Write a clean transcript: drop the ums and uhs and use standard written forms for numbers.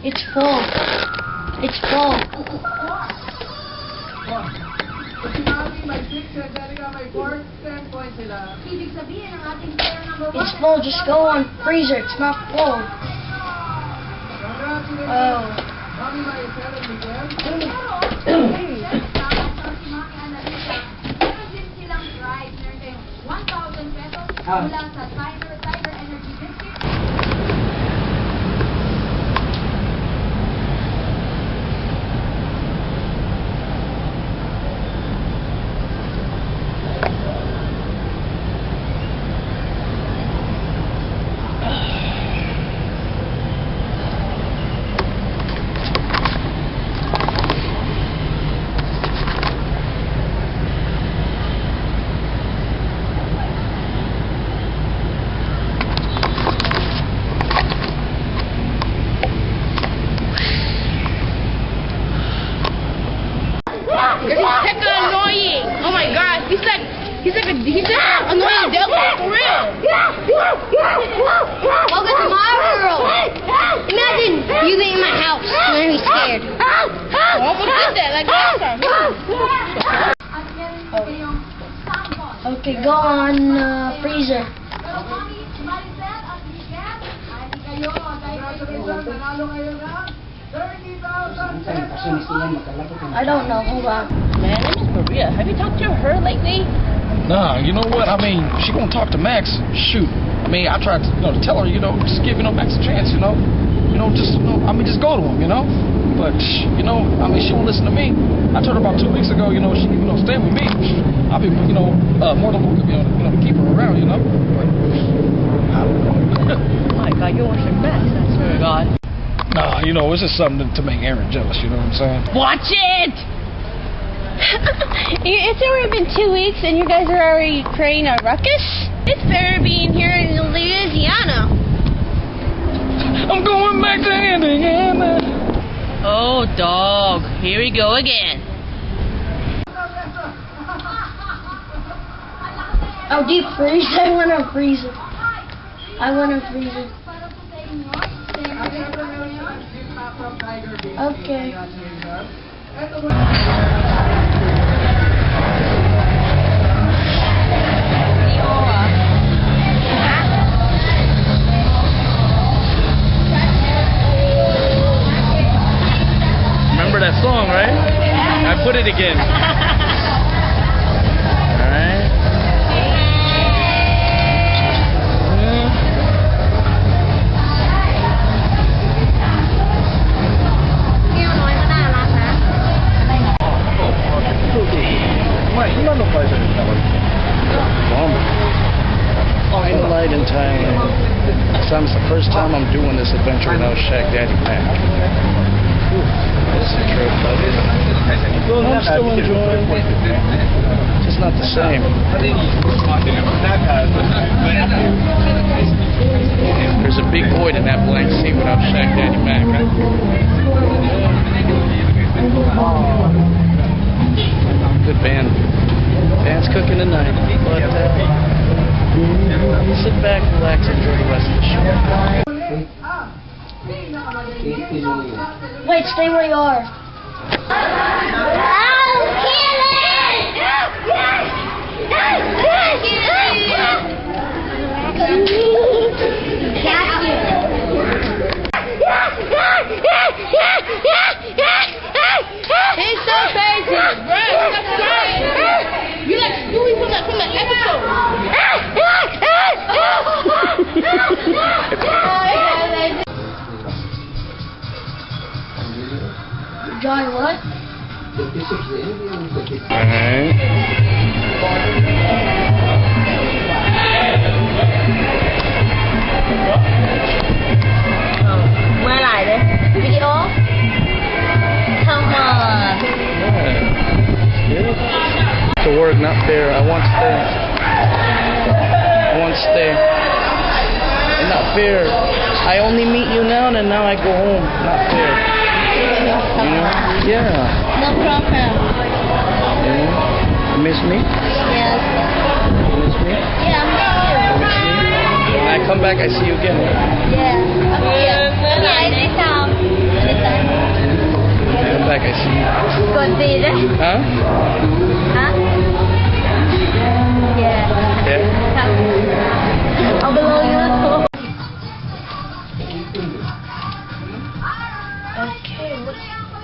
It's full. It's full. It's full. Just go on freezer. It's not full. Oh. He's hecka annoying. Oh my god, he's like an annoying devil for real. Welcome to my world. Imagine you being in my house and then he's scared. I almost did that like last time. Okay, go on freezer. I don't know. Hold on. Man, that is Maria. Have you talked to her lately? Nah, you know what? I mean, she gonna talk to Max. Shoot. I mean, I tried to, to tell her, just give, Max a chance, just go to him, But, I mean, she won't listen to me. I told her about 2 weeks ago, she can, stay with me. I'll be, more than welcome, to keep her around, But, I don't know. Oh my god, you want your best, I swear to god. Nah, it's just something to make Aaron jealous, you know what I'm saying? Watch it! It's already been 2 weeks and you guys are already creating a ruckus? It's better being here in Louisiana. I'm going back to Indiana. Oh, dog. Here we go again. Oh, deep freeze. I want to freeze it. Okay. Remember that song, right? I put it again. Alright. Light in Thailand. It's the first time I'm doing this adventure without Shaq Daddy Mac. It's a trip, but I'm still enjoying it. Just not the same. There's a big void in that blank seat without Shaq Daddy Mac. Good band. Band's cooking tonight. But sit back, relax, enjoy the rest of the show. Wait, stay where you are. He's so crazy. Bro, that's crazy. You like Stewie from that episode. Johnny, what? Where are they? Video? Come on. To work, not fair. I want to stay. And not fair. I only meet you now and now I go home. Not fair. Yeah. No problem. You miss me? Yes. You miss me? Yeah, I'm You miss me? When I come back, I see you again. Yeah. Yeah, this time. Come back, I see you. Good day. Huh?